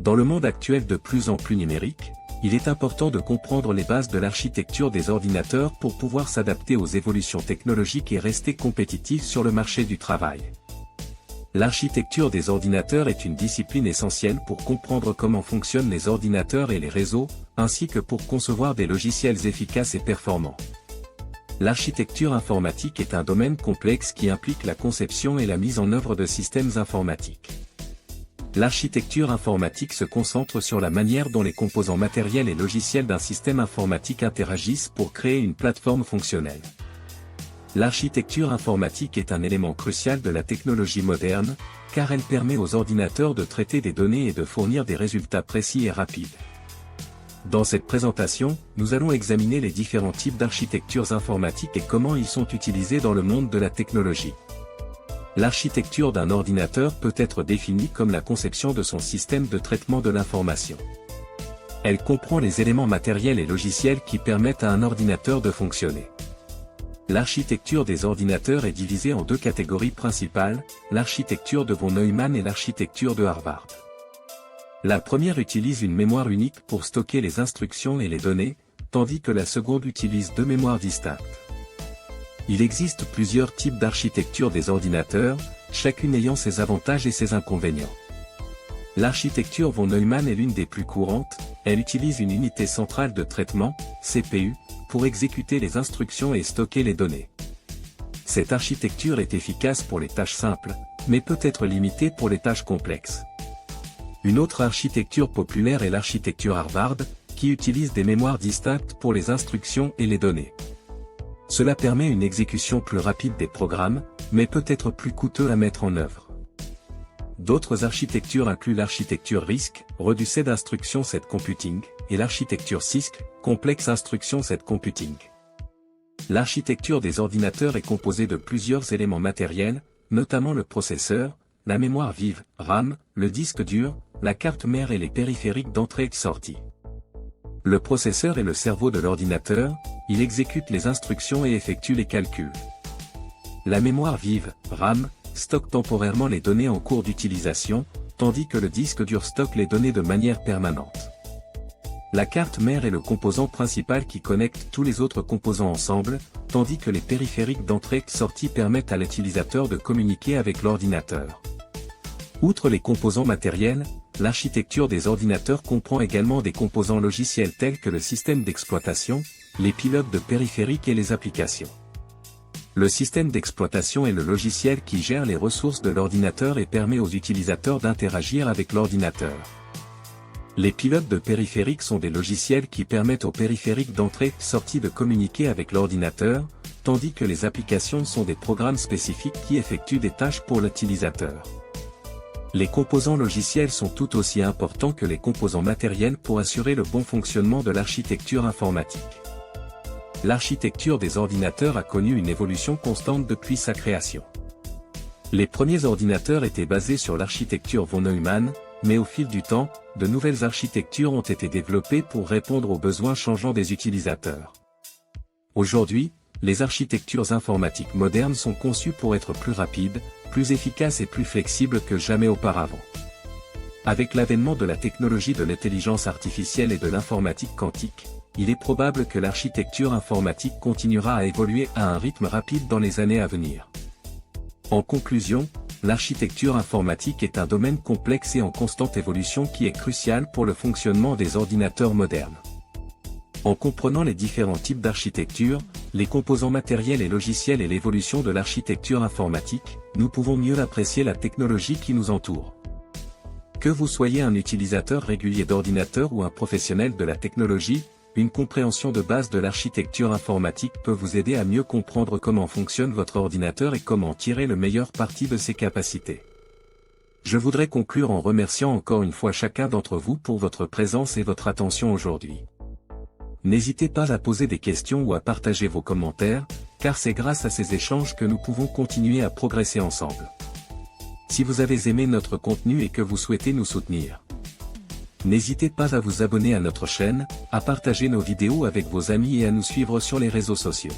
Dans le monde actuel de plus en plus numérique, il est important de comprendre les bases de l'architecture des ordinateurs pour pouvoir s'adapter aux évolutions technologiques et rester compétitif sur le marché du travail. L'architecture des ordinateurs est une discipline essentielle pour comprendre comment fonctionnent les ordinateurs et les réseaux, ainsi que pour concevoir des logiciels efficaces et performants. L'architecture informatique est un domaine complexe qui implique la conception et la mise en œuvre de systèmes informatiques. L'architecture informatique se concentre sur la manière dont les composants matériels et logiciels d'un système informatique interagissent pour créer une plateforme fonctionnelle. L'architecture informatique est un élément crucial de la technologie moderne, car elle permet aux ordinateurs de traiter des données et de fournir des résultats précis et rapides. Dans cette présentation, nous allons examiner les différents types d'architectures informatiques et comment ils sont utilisés dans le monde de la technologie. L'architecture d'un ordinateur peut être définie comme la conception de son système de traitement de l'information. Elle comprend les éléments matériels et logiciels qui permettent à un ordinateur de fonctionner. L'architecture des ordinateurs est divisée en deux catégories principales, l'architecture de von Neumann et l'architecture de Harvard. La première utilise une mémoire unique pour stocker les instructions et les données, tandis que la seconde utilise deux mémoires distinctes. Il existe plusieurs types d'architecture des ordinateurs, chacune ayant ses avantages et ses inconvénients. L'architecture von Neumann est l'une des plus courantes, elle utilise une unité centrale de traitement, CPU, pour exécuter les instructions et stocker les données. Cette architecture est efficace pour les tâches simples, mais peut être limitée pour les tâches complexes. Une autre architecture populaire est l'architecture Harvard, qui utilise des mémoires distinctes pour les instructions et les données. Cela permet une exécution plus rapide des programmes, mais peut être plus coûteux à mettre en œuvre. D'autres architectures incluent l'architecture RISC, Reduced Instruction Set Computing, et l'architecture CISC, Complex Instruction Set Computing. L'architecture des ordinateurs est composée de plusieurs éléments matériels, notamment le processeur, la mémoire vive, RAM, le disque dur, la carte mère et les périphériques d'entrée et de sortie. Le processeur est le cerveau de l'ordinateur, il exécute les instructions et effectue les calculs. La mémoire vive, RAM, stocke temporairement les données en cours d'utilisation, tandis que le disque dur stocke les données de manière permanente. La carte mère est le composant principal qui connecte tous les autres composants ensemble, tandis que les périphériques d'entrée et de sortie permettent à l'utilisateur de communiquer avec l'ordinateur. Outre les composants matériels, l'architecture des ordinateurs comprend également des composants logiciels tels que le système d'exploitation, les pilotes de périphériques et les applications. Le système d'exploitation est le logiciel qui gère les ressources de l'ordinateur et permet aux utilisateurs d'interagir avec l'ordinateur. Les pilotes de périphériques sont des logiciels qui permettent aux périphériques d'entrée et de sortie de communiquer avec l'ordinateur, tandis que les applications sont des programmes spécifiques qui effectuent des tâches pour l'utilisateur. Les composants logiciels sont tout aussi importants que les composants matériels pour assurer le bon fonctionnement de l'architecture informatique. L'architecture des ordinateurs a connu une évolution constante depuis sa création. Les premiers ordinateurs étaient basés sur l'architecture von Neumann, mais au fil du temps, de nouvelles architectures ont été développées pour répondre aux besoins changeants des utilisateurs. Aujourd'hui, les architectures informatiques modernes sont conçues pour être plus rapides, plus efficaces et plus flexibles que jamais auparavant. Avec l'avènement de la technologie de l'intelligence artificielle et de l'informatique quantique, il est probable que l'architecture informatique continuera à évoluer à un rythme rapide dans les années à venir. En conclusion, l'architecture informatique est un domaine complexe et en constante évolution qui est crucial pour le fonctionnement des ordinateurs modernes. En comprenant les différents types d'architecture, les composants matériels et logiciels et l'évolution de l'architecture informatique, nous pouvons mieux apprécier la technologie qui nous entoure. Que vous soyez un utilisateur régulier d'ordinateur ou un professionnel de la technologie, une compréhension de base de l'architecture informatique peut vous aider à mieux comprendre comment fonctionne votre ordinateur et comment tirer le meilleur parti de ses capacités. Je voudrais conclure en remerciant encore une fois chacun d'entre vous pour votre présence et votre attention aujourd'hui. N'hésitez pas à poser des questions ou à partager vos commentaires, car c'est grâce à ces échanges que nous pouvons continuer à progresser ensemble. Si vous avez aimé notre contenu et que vous souhaitez nous soutenir, n'hésitez pas à vous abonner à notre chaîne, à partager nos vidéos avec vos amis et à nous suivre sur les réseaux sociaux.